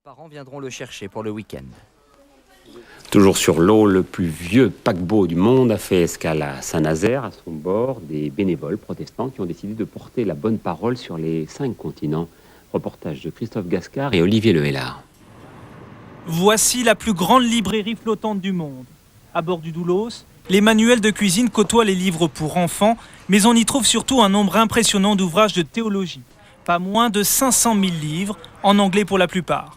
Parents viendront le chercher pour le week-end. Toujours sur l'eau, le plus vieux paquebot du monde a fait escale à Saint-Nazaire. À son bord, des bénévoles protestants qui ont décidé de porter la bonne parole sur les 5 continents. Reportage de Christophe Gascard et Olivier Lehellard. Voici la plus grande librairie flottante du monde. À bord du Doulos, les manuels de cuisine côtoient les livres pour enfants, mais on y trouve surtout un nombre impressionnant d'ouvrages de théologie. Pas moins de 500 000 livres, en anglais pour la plupart.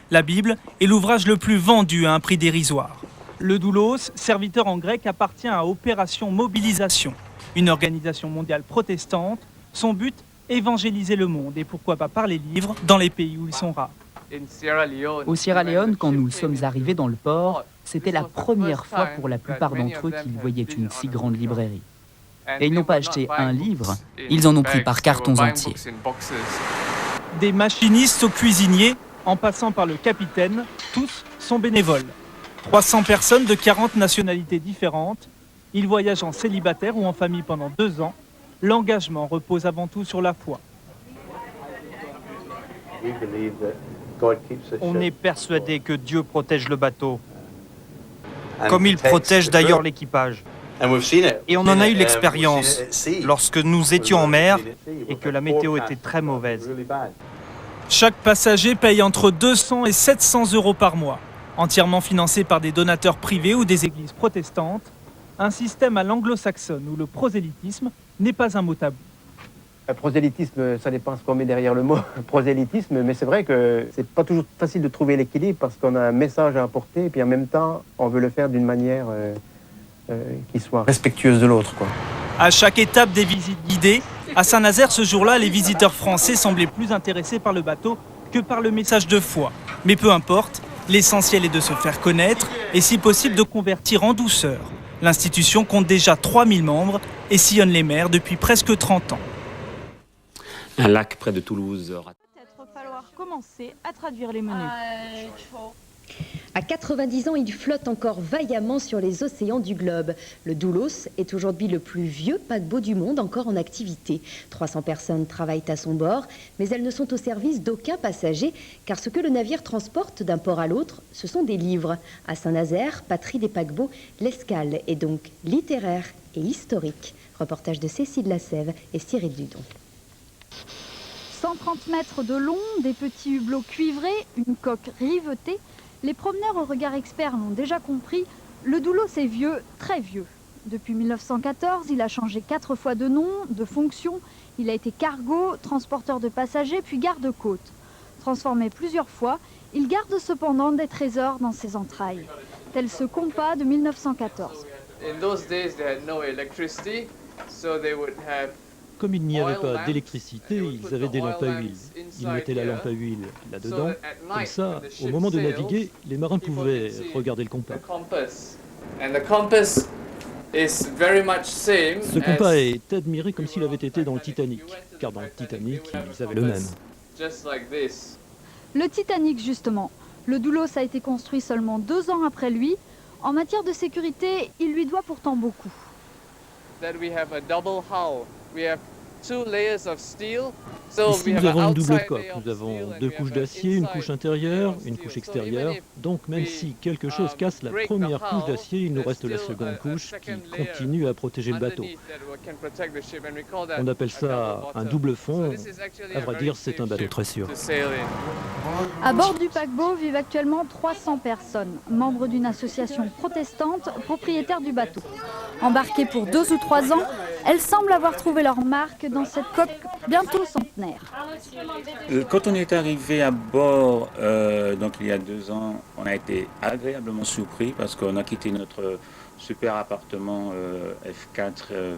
La Bible est l'ouvrage le plus vendu à un prix dérisoire. Le Doulos, serviteur en grec, appartient à Opération Mobilisation, une organisation mondiale protestante. Son but, évangéliser le monde et pourquoi pas par les livres dans les pays où ils sont rares. Au Sierra Leone, quand nous sommes arrivés dans le port, c'était la première fois pour la plupart d'entre eux qu'ils voyaient une si grande librairie. Et ils n'ont pas acheté un livre, ils en ont pris par cartons entiers. Des machinistes aux cuisiniers, en passant par le capitaine, tous sont bénévoles. 300 personnes de 40 nationalités différentes. Ils voyagent en célibataire ou en famille pendant 2 ans. L'engagement repose avant tout sur la foi. On est persuadé que Dieu protège le bateau, comme il protège d'ailleurs l'équipage. Et on en a eu l'expérience lorsque nous étions en mer et que la météo était très mauvaise. Chaque passager paye entre 200 et 700 euros par mois, entièrement financé par des donateurs privés ou des églises protestantes. Un système à l'anglo-saxonne où le prosélytisme n'est pas un mot tabou. Prosélytisme, ça dépend ce qu'on met derrière le mot prosélytisme, mais c'est vrai que c'est pas toujours facile de trouver l'équilibre parce qu'on a un message à apporter et puis en même temps, on veut le faire d'une manière qui soit respectueuse de l'autre, quoi. À chaque étape des visites guidées, à Saint-Nazaire, ce jour-là, les visiteurs français semblaient plus intéressés par le bateau que par le message de foi. Mais peu importe, l'essentiel est de se faire connaître et si possible de convertir en douceur. L'institution compte déjà 3000 membres et sillonne les mers depuis presque 30 ans. Un lac près de Toulouse. Peut-être falloir commencer à traduire les menus. À 90 ans, il flotte encore vaillamment sur les océans du globe. Le Doulos est aujourd'hui le plus vieux paquebot du monde encore en activité. 300 personnes travaillent à son bord, mais elles ne sont au service d'aucun passager, car ce que le navire transporte d'un port à l'autre, ce sont des livres. À Saint-Nazaire, patrie des paquebots, l'escale est donc littéraire et historique. Reportage de Cécile Lassève et Cyril Dudon. 130 mètres de long, des petits hublots cuivrés, une coque rivetée. Les promeneurs au regard expert l'ont déjà compris, le Doulos est vieux, très vieux. Depuis 1914, il a changé 4 fois de nom, de fonction. Il a été cargo, transporteur de passagers, puis garde-côte. Transformé plusieurs fois, il garde cependant des trésors dans ses entrailles. Tel ce compas de 1914. Comme il n'y avait pas d'électricité, ils avaient des lampes à huile. Ils mettaient la lampe à huile là-dedans. Comme ça, au moment de naviguer, les marins pouvaient regarder le compas. Ce compas est admiré comme s'il avait été dans le Titanic, car dans le Titanic, ils avaient le même. Le Titanic, justement. Le Doulos a été construit seulement 2 ans après lui. En matière de sécurité, il lui doit pourtant beaucoup. Ici, nous avons une double coque. Nous avons 2 couches d'acier, une couche intérieure, une couche extérieure. Donc, même si quelque chose casse la première couche d'acier, il nous reste la seconde couche qui continue à protéger le bateau. On appelle ça un double fond. À vrai dire, c'est un bateau très sûr. À bord du paquebot vivent actuellement 300 personnes, membres d'une association protestante, propriétaire du bateau. Embarquées pour 2 ou 3 ans, elles semblent avoir trouvé leur marque dans cette coque bientôt centenaire. Quand on est arrivé à bord, donc il y a 2 ans, on a été agréablement surpris parce qu'on a quitté notre super appartement F4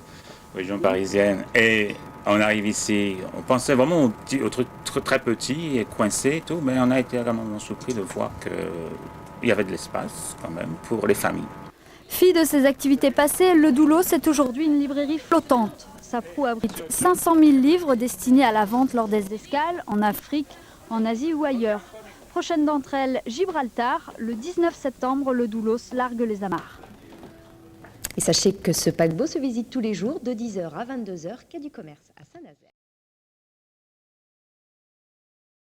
région parisienne et on arrive ici. On pensait vraiment au truc très petit et coincé et tout, mais on a été agréablement surpris de voir qu'il y avait de l'espace quand même pour les familles. Fille de ses activités passées, le Doulos est aujourd'hui une librairie flottante. Sa proue abrite 500 000 livres destinés à la vente lors des escales, en Afrique, en Asie ou ailleurs. Prochaine d'entre elles, Gibraltar. Le 19 septembre, le Doulos largue les amarres. Et sachez que ce paquebot se visite tous les jours de 10h à 22h, quai du Commerce à Saint-Nazaire.